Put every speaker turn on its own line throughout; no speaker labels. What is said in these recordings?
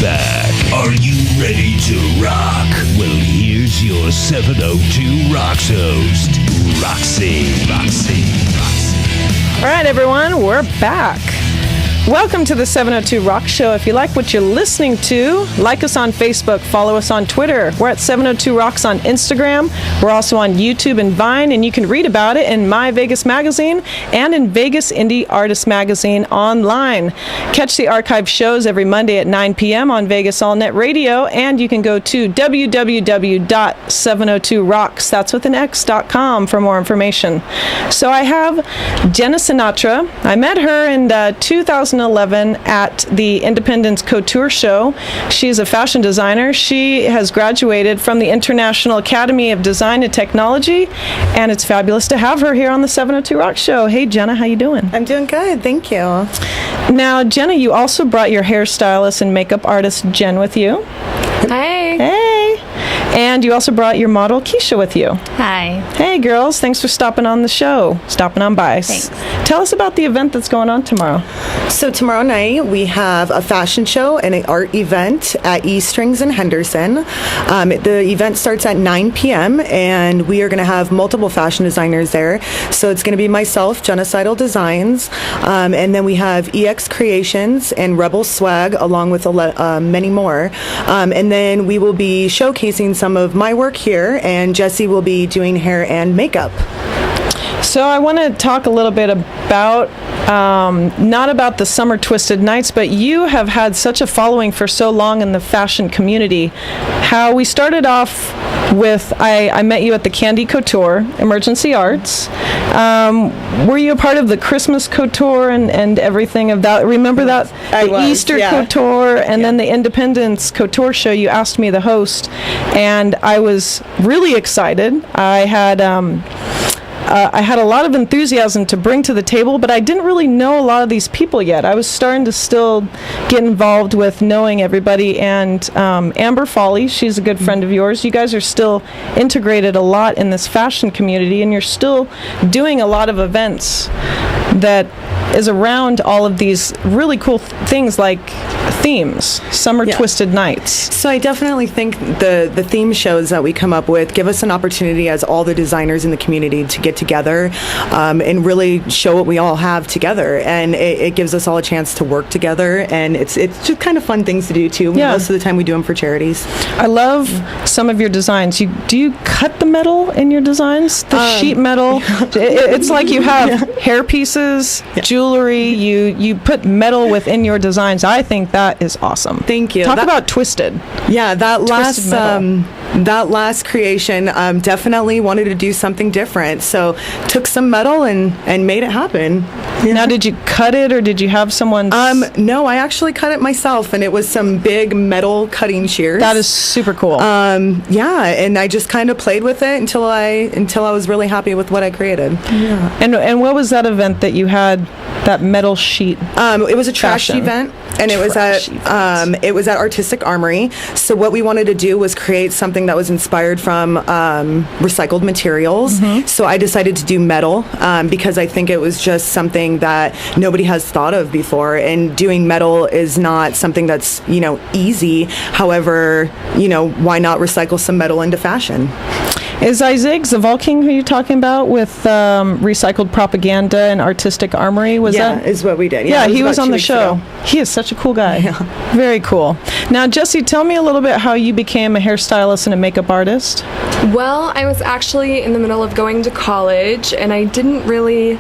back. Are you ready to rock? Well, here's your 702 Rocks host, Roxy.
All right, everyone, we're back. Welcome to the 702 Rock Show. If you like what you're listening to, like us on Facebook, follow us on Twitter. We're at 702 Rocks on Instagram. We're also on YouTube and Vine, and you can read about it in My Vegas Magazine and in Vegas Indie Artist Magazine online. Catch the archive shows every Monday at 9 p.m. on Vegas All Net Radio, and you can go to www.702rocks, that's with an X.com for more information. So I have Jenna Sinatra. I met her in 2011 at the Independence Couture Show. She's a fashion designer. She has graduated from the International Academy of Design and Technology, and it's fabulous to have her here on the 702 Rock Show. Hey, Jenna, how you doing?
I'm doing good, thank you.
Now, Jenna, you also brought your hairstylist and makeup artist, Jen, with you.
Hi.
Hey. And you also brought your model, Keisha, with you.
Hi.
Hey, girls. Thanks for stopping on the show, stopping on by.
Thanks.
Tell us about the event that's going on tomorrow.
So tomorrow night we have a fashion show and an art event at E Strings in Henderson. The event starts at 9 p.m. and we are going to have multiple fashion designers there. So it's going to be myself, Genocidal Designs, and then we have EX Creations and Rebel Swag, along with many more. And then we will be showcasing some of my work here, and Jessie will be doing hair and makeup.
So I want to talk a little bit about, not about the Summer Twisted Nights, but you have had such a following for so long in the fashion community. How we started off with, I met you at the Candy Couture, Emergency Arts. Were you a part of the Christmas Couture and everything of that? Remember that? Easter Couture and then the Independence Couture show. You asked me, the host, and I was really excited. I had a lot of enthusiasm to bring to the table, but I didn't really know a lot of these people yet. I was starting to still get involved with knowing everybody, and Amber Foley, she's a good friend of yours. You guys are still integrated a lot in this fashion community, and you're still doing a lot of events that is around all of these really cool things like themes, Summer Twisted Nights.
So I definitely think the theme shows that we come up with give us an opportunity as all the designers in the community to get together and really show what we all have together, and it gives us all a chance to work together, and it's just kind of fun things to do too. Most of the time we do them for charities.
I love some of your designs. Do you cut the metal in your designs? The sheet metal? It's like you have hair pieces, jewelry, you put metal within your designs. I think that is awesome.
Thank you.
Talk about twisted.
Yeah, that last creation definitely wanted to do something different. So took some metal and made it happen. Yeah.
Now, did you cut it or did you have someone?
No, I actually cut it myself, and it was some big metal cutting shears.
That is super cool.
And I just kind of played with it until I was really happy with what I created. Yeah.
And what was that event that you had, that metal sheet?
It was a trash event, and it was at Artistic Armory. So what we wanted to do was create something that was inspired from recycled materials. Mm-hmm. So I decided to do metal because I think it was just something that nobody has thought of before, and doing metal is not something that's easy. However, why not recycle some metal into fashion?
Is Isaac Zavalking who you're talking about with Recycled Propaganda and Artistic Armory? That
is what we did.
Yeah, he was on the show. He is such a cool guy. Yeah. Very cool. Now, Jessie, tell me a little bit how you became a hairstylist and a makeup artist.
Well, I was actually in the middle of going to college, and I didn't really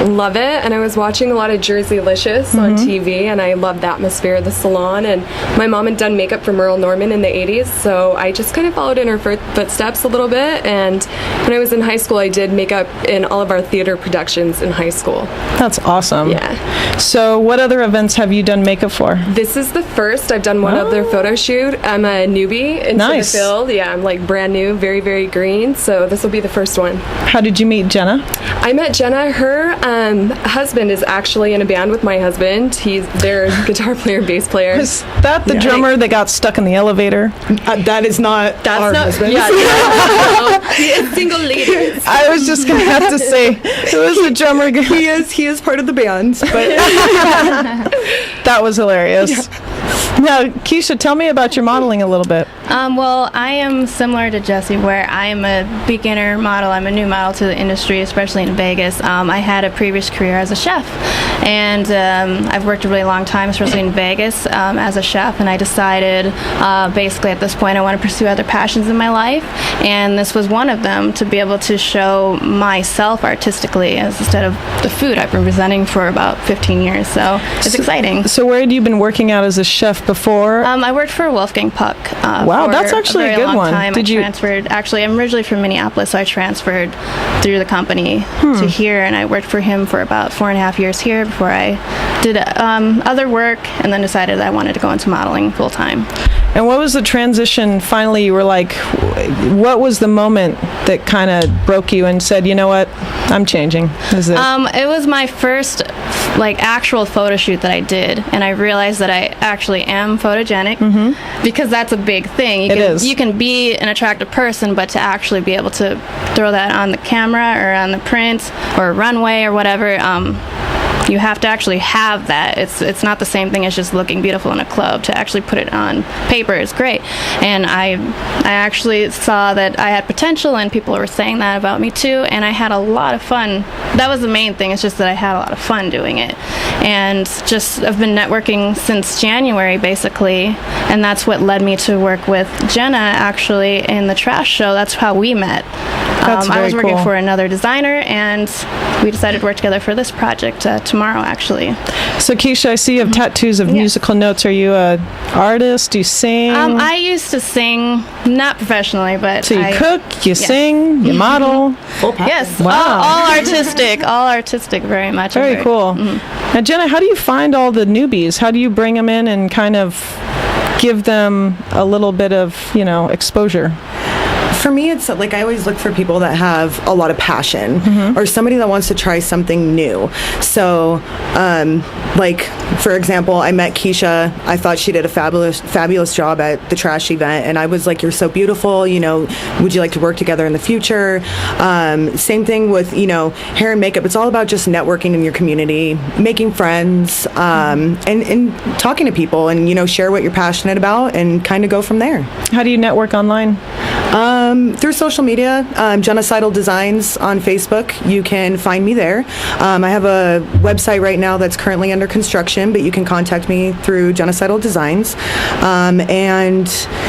love it, and I was watching a lot of Jerseylicious on TV, and I loved the atmosphere of the salon, and my mom had done makeup for Merle Norman in the 80s, so I just kind of followed in her footsteps a little bit, and when I was in high school, I did makeup in all of our theater productions in high school.
That's awesome.
Yeah.
So what other events have you done makeup for?
This is the first. I've done one other photo shoot. I'm a newbie into the field. Yeah, I'm like brand new, very, very green, so this will be the first one.
How did you meet Jenna?
I met Jenna. Her husband is actually in a band with my husband. He's their guitar player, bass player.
Is that the drummer that got stuck in the elevator?
That is not our husband.
Yeah, he is single ladies.
I was just going to have to say, who is the drummer?
He is part of the band. But
that was hilarious. Now, Keisha, tell me about your modeling a little bit.
Well, I am similar to Jessie, where I am a beginner model. I'm a new model to the industry, especially in Vegas. I had a previous career as a chef, and I've worked a really long time, especially in Vegas, as a chef, and I decided basically at this point I want to pursue other passions in my life, and this was one of them, to be able to show myself artistically instead of the food I've been presenting for about 15 years, so it's exciting.
So where had you been working out as a chef before?
I worked for Wolfgang Puck.
Wow, that's actually a good one.
Did you transferred? Actually, I'm originally from Minneapolis, so I transferred through the company to here, and I worked for him for about 4.5 years here before I did other work, and then decided I wanted to go into modeling full time.
And what was the transition? Finally, you were like, what was the moment that kind of broke you and said, you know what, I'm changing?
It was my first actual photo shoot that I did, and I realized that I actually am photogenic, because that's a big thing. You can be an attractive person, but to actually be able to throw that on the camera or on the print or runway or whatever, you have to actually have that. It's not the same thing as just looking beautiful in a club. To actually put it on paper is great. And I actually saw that I had potential, and people were saying that about me too, and I had a lot of fun. That was the main thing. It's just that I had a lot of fun doing it. And just I've been networking since January basically, and that's what led me to work with Jenna actually in the trash show. That's how we met. I was working for another designer, and we decided to work together for this project tomorrow, actually.
So, Keisha, I see you have tattoos of musical notes. Are you an artist? Do you sing?
I used to sing, not professionally, but
so you cook, you sing, you model.
Yes,
wow.
all artistic, very much.
Very cool. Now, Jenna, how do you find all the newbies? How do you bring them in and kind of give them a little bit of, exposure?
For me, it's like I always look for people that have a lot of passion or somebody that wants to try something new. So, for example, I met Keisha. I thought she did a fabulous job at the trash event, and I was like, "You're so beautiful. Would you like to work together in the future?" Same thing with hair and makeup. It's all about just networking in your community, making friends, and talking to people, and share what you're passionate about, and kind of go from there.
How do you network online?
Through social media, Genocidal Designs on Facebook. You can find me there. I have a website right now that's currently under construction, but you can contact me through Genocidal Designs. And,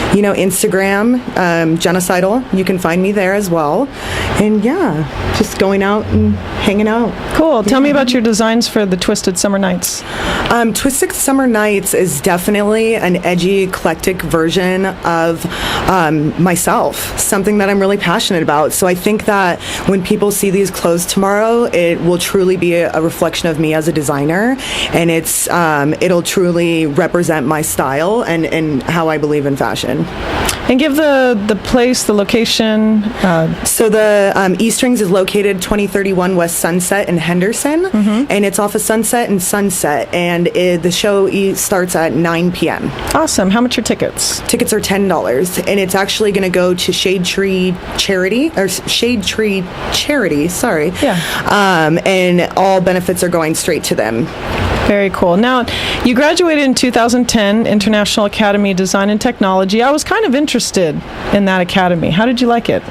Instagram, Genocidal. You can find me there as well. And just going out and hanging out.
Cool. Tell me about your designs for the Twisted Summer Nights.
Twisted Summer Nights is definitely an edgy, eclectic version of myself, something that I'm really passionate about. So I think that when people see these clothes tomorrow, it will truly be a reflection of me as a designer, and it'll truly represent my style and how I believe in fashion.
And give the place, the location.
So the E-Strings is located 2031 West Sunset in Henderson, and it's off of Sunset and Sunset, and the show starts at 9 p.m.
Awesome. How much are tickets?
Tickets are $10, and it's actually going to go to Shade Tree Charity, sorry.
Yeah.
And all benefits are going straight to them.
Very cool. Now, you graduated in 2010, International Academy of Design and Technology. I was kind of interested in that academy. How did you like it?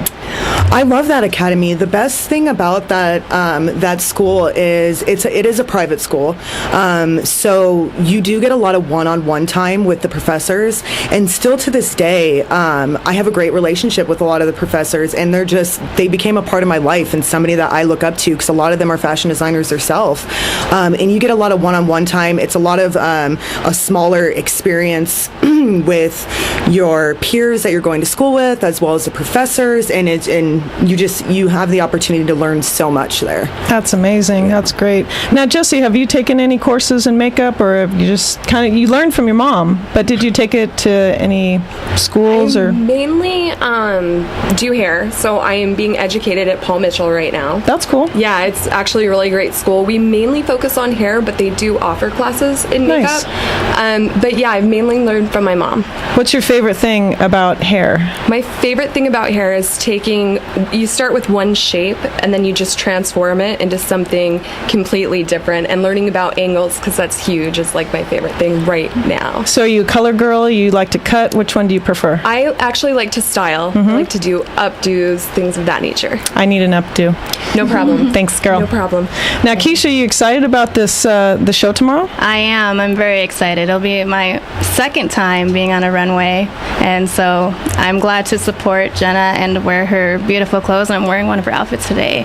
I love that academy. The best thing about that school is it is a private school, so you do get a lot of one-on-one time with the professors. And still to this day, I have a great relationship with a lot of the professors, and they became a part of my life and somebody that I look up to, because a lot of them are fashion designers themselves. And you get a lot of one-on-one time. It's a lot of a smaller experience with your peers that you're going to school with, as well as the professors, and you have the opportunity to learn so much there.
That's amazing. That's great. Now, Jessie, have you taken any courses in makeup, or have you just you learned from your mom, but did you take it to any schools?
I mainly do hair, so I am being educated at Paul Mitchell right now.
That's cool.
Yeah, it's actually a really great school. We mainly focus on hair, but they do offer classes in makeup. But yeah, I've mainly learned from my mom.
What's your favorite thing about hair?
My favorite thing about hair is taking you start with one shape and then you just transform it into something completely different, and learning about angles, because that's huge, is like my favorite thing right now.
So are you a color girl? You like to cut? Which one do you prefer?
I actually like to style. I like to do updos, things of that nature.
I need an updo.
No problem.
Thanks, girl.
No problem.
Now, Keisha, are you excited about this the show tomorrow?
I am. I'm very excited. It'll be my second time being on a runway, and so I'm glad to support Jenna and wear her beautiful clothes. And I'm wearing one of her outfits today.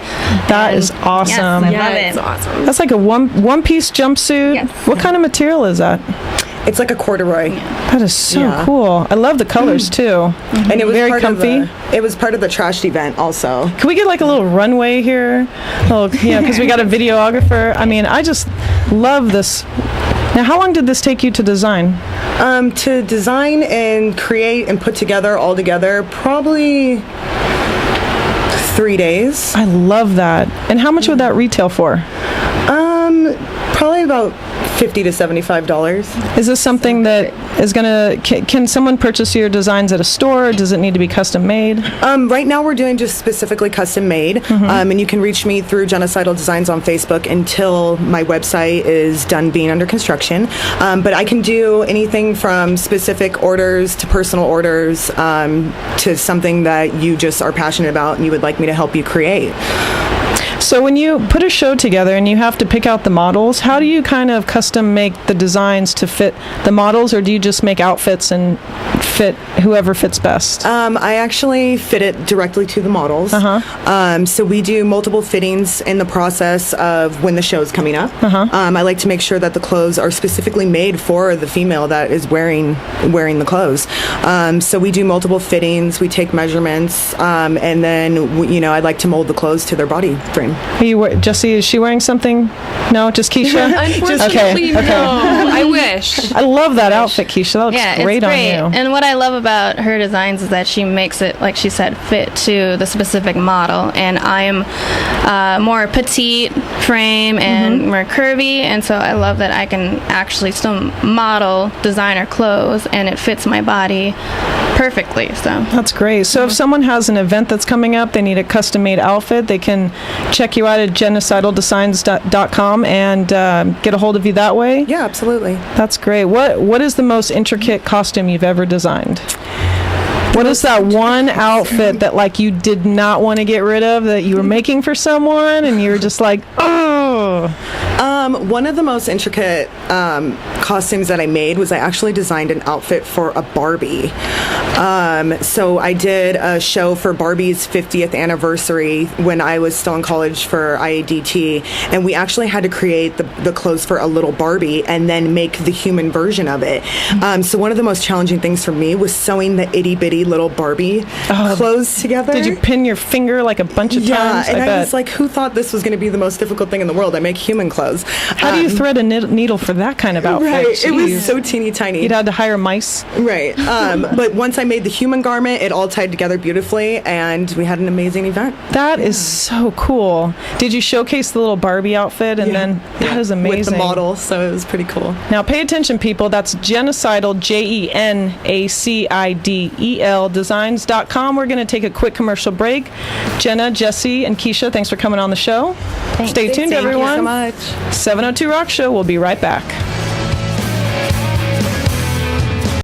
That is awesome.
Yes, I love it.
It's awesome.
That's like a one-piece jumpsuit.
Yes.
What kind of material is that?
It's like a corduroy.
That is so cool. I love the colors too.
And it was
very
part
comfy.
it was part of the trashed event also.
Can we get like a little runway here? Because we got a videographer. I mean, I just love this. Now, how long did this take you to design?
To design and create and put together all together, probably 3 days.
I love that. And how much would that retail for?
Probably about $50 to $75.
Is this something that is can someone purchase your designs at a store, or does it need to be custom made?
Right now we're doing just specifically custom made, and you can reach me through Genocidal Designs on Facebook until my website is done being under construction. But I can do anything from specific orders to personal orders to something that you just are passionate about and you would like me to help you create.
So when you put a show together and you have to pick out the models, how do you kind of custom make the designs to fit the models, or do you just make outfits and fit whoever fits best?
I actually fit it directly to the models. So we do multiple fittings in the process of when the show is coming up. I like to make sure that the clothes are specifically made for the female that is wearing the clothes. So we do multiple fittings, we take measurements, and then I like to mold the clothes to their body frame.
Jessie, is she wearing something? No, just Keisha?
Unfortunately,
okay.
no. I wish.
I love that outfit, Keisha. That looks great on you.
And what I love about her designs is that she makes it, like she said, fit to the specific model. And I am more petite frame and more curvy, and so I love that I can actually still model designer clothes and it fits my body perfectly. So
that's great. So if someone has an event that's coming up, they need a custom-made outfit, they can check you out at genocidaldesigns.com and get a hold of you that way?
Yeah, absolutely.
That's great. What is the most intricate costume you've ever designed? What is that one outfit that like you did not want to get rid of, that you were making for someone and you were just like, oh?
One of the most intricate costumes that I made was I actually designed an outfit for a Barbie. So I did a show for Barbie's 50th anniversary when I was still in college for IADT, and we actually had to create the clothes for a little Barbie and then make the human version of it. So one of the most challenging things for me was sewing the itty bitty little Barbie clothes together.
Did you pin your finger like a bunch of times?
Yeah, and I was like, who thought this was going to be the most difficult thing in the world? I make human clothes.
How do you thread a needle for that kind of outfit?
Right,
Jeez.
it was so teeny tiny.
You'd had to hire mice.
Right, but once I made the human garment, it all tied together beautifully, and we had an amazing event.
That is so cool. Did you showcase the little Barbie outfit? And then that is amazing.
With the model, so it was pretty cool.
Now pay attention, people. That's Genocidal, Genacindel designs.com. We're going to take a quick commercial break. Jenna, Jessie, and Keisha, thanks for coming on the show.
Thanks.
Stay tuned, everyone.
Thank you so much.
702 Rock Show. We'll be right back.